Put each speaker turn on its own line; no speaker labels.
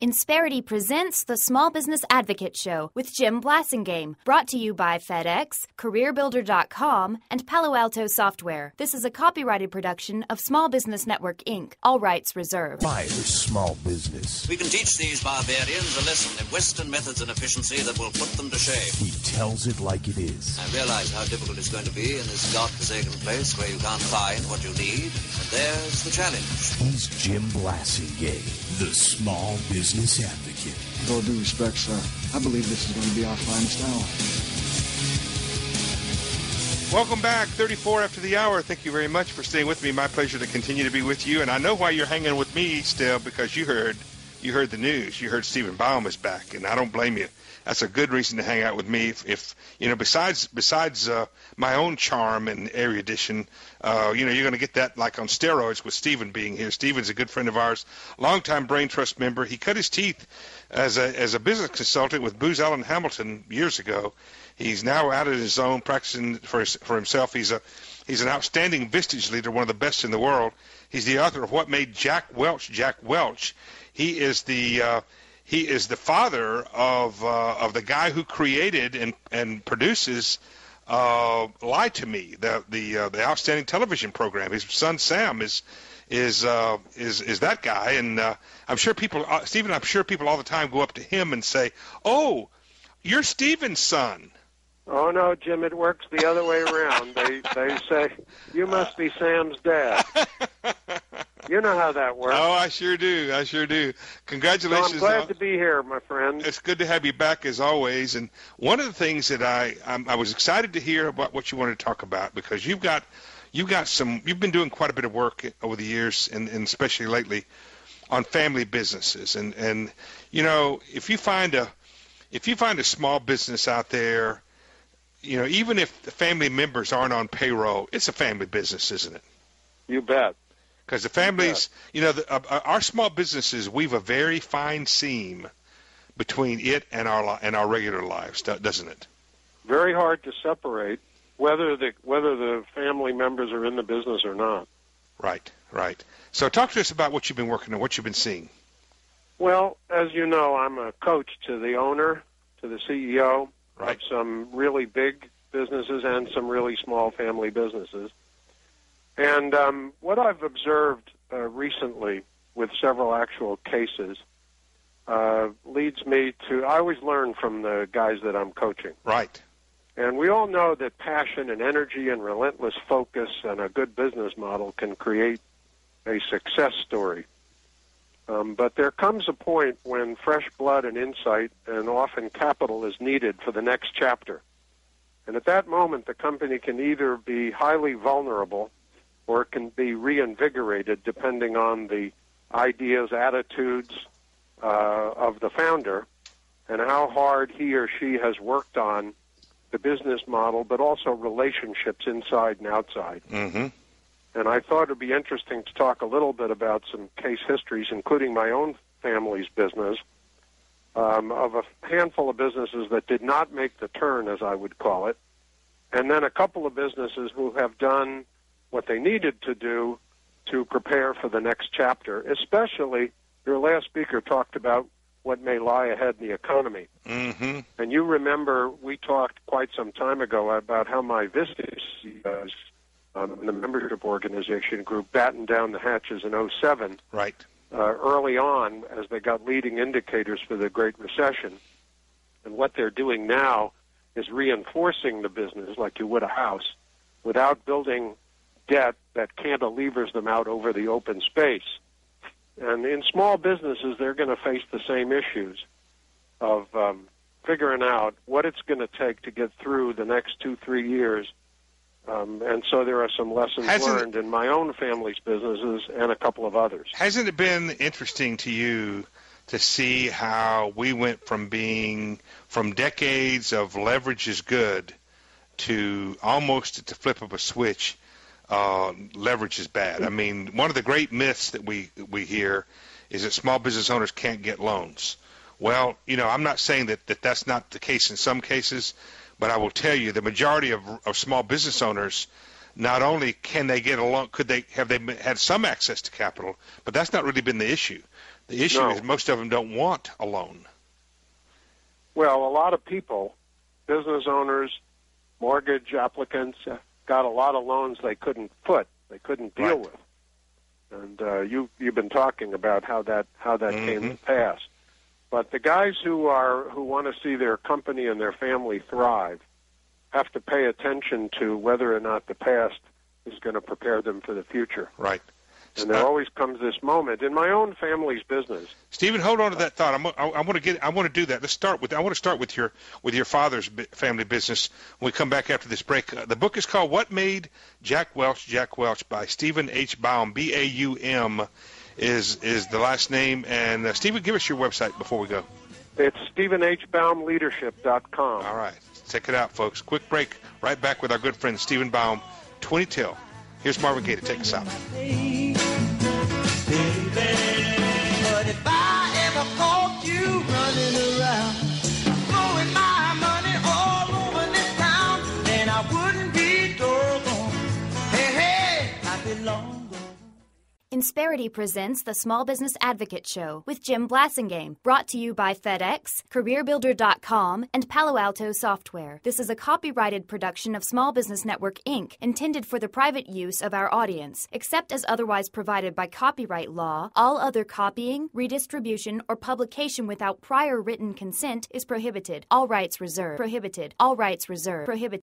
Insperity presents the Small Business Advocate Show with Jim Blasingame, brought to you by FedEx, CareerBuilder.com, and Palo Alto Software. This is a copyrighted production of Small Business Network, Inc., all rights reserved.
By the small business.
We can teach these barbarians a lesson in Western methods and efficiency that will put them to shame.
He tells it like it is.
I realize how difficult it's going to be in this godforsaken place where you can't find what you need, and there's the challenge.
He's Jim Blasingame, the small business advocate.
With all due respect, sir, I believe this is going to be our finest hour.
Welcome back, 34 after the hour. Thank you very much for staying with me. My pleasure to continue to be with you. And I know why you're hanging with me still, because you heard the news. You heard Stephen Baum is back, and I don't blame you. That's a good reason to hang out with me. If you know, besides my own charm and erudition, you're going to get that like on steroids with Stephen being here. Stephen's a good friend of ours, longtime Brain Trust member. He cut his teeth as a business consultant with Booz Allen Hamilton years ago. He's now out on his own, practicing for himself. He's an outstanding Vistage leader, one of the best in the world. He's the author of What Made Jack Welch. He is the father of the guy who created and produces Lie to Me, the outstanding television program. His son Sam is that guy, and I'm sure people, Stephen, all the time go up to him and say, "Oh, you're Stephen's son."
Oh no, Jim, it works the other way around. They say, "You must be Sam's dad." You know how that works.
Oh, I sure do. Congratulations.
So I'm glad to be here, my friend.
It's good to have you back as always. And one of the things that I was excited to hear about what you wanted to talk about, because you've been doing quite a bit of work over the years, and especially lately, on family businesses. And you know, if you find a small business out there, you know, even if the family members aren't on payroll, it's a family business, isn't it?
You bet.
Because the families, you know, our small businesses weave a very fine seam between it and our regular lives, doesn't it?
Very hard to separate whether the family members are in the business or not.
Right. So talk to us about what you've been working on, what you've been seeing.
Well, as you know, I'm a coach to the owner, to the CEO of some really big businesses and some really small family businesses. And what I've observed recently with several actual cases leads me to, I always learn from the guys that I'm coaching.
Right.
And we all know that passion and energy and relentless focus and a good business model can create a success story. But there comes a point when fresh blood and insight and often capital is needed for the next chapter. And at that moment, the company can either be highly vulnerable or it can be reinvigorated depending on the ideas, attitudes of the founder and how hard he or she has worked on the business model, but also relationships inside and outside.
Mm-hmm.
And I thought it would be interesting to talk a little bit about some case histories, including my own family's business, of a handful of businesses that did not make the turn, as I would call it, and then a couple of businesses who have done what they needed to do to prepare for the next chapter. Especially, your last speaker talked about what may lie ahead in the economy.
Mm-hmm.
And you remember we talked quite some time ago about how my Vistage the membership organization group battened down the hatches in 2007.
Right.
Early on, as they got leading indicators for the Great Recession. And what they're doing now is reinforcing the business like you would a house without building debt that cantilevers them out over the open space. And in small businesses, they're going to face the same issues of figuring out what it's going to take to get through the next 2-3 years. And so there are some lessons learned in my own family's businesses and a couple of others.
Hasn't it been interesting to you to see how we went from decades of leverage is good to almost at the flip of a switch, leverage is bad? I mean, one of the great myths that we hear is that small business owners can't get loans. Well, you know, I'm not saying that that's not the case in some cases, but I will tell you the majority of small business owners, not only can they get a loan, they had some access to capital, but that's not really been the issue. The issue
No.
is most of them don't want a loan.
Well, a lot of people, business owners, mortgage applicants, got a lot of loans they couldn't deal
Right.
with. And you've been talking about how that came to pass. But the guys who want to see their company and their family thrive have to pay attention to whether or not the past is going to prepare them for the future.
Right.
And there always comes this moment in my own family's business.
Stephen, hold on to that thought. I want to do that. I want to start with your father's family business. When we come back after this break, the book is called "What Made Jack Welch by Stephen H. Baum. Baum is the last name. And Stephen, give us your website before we go.
It's StephenHBaumLeadership.com.
All right, check it out, folks. Quick break. Right back with our good friend Stephen Baum. 20 till. Here's Marvin Gaye to take us out.
But if I ever caught you running around, blowing my money all over this town, then I wouldn't be doggone. Hey, I'd be long gone.
Insperity presents the Small Business Advocate Show with Jim Blasingame, brought to you by FedEx, CareerBuilder.com, and Palo Alto Software. This is a copyrighted production of Small Business Network, Inc., intended for the private use of our audience. Except as otherwise provided by copyright law, all other copying, redistribution, or publication without prior written consent is prohibited. All rights reserved. Prohibited. All rights reserved. Prohibited.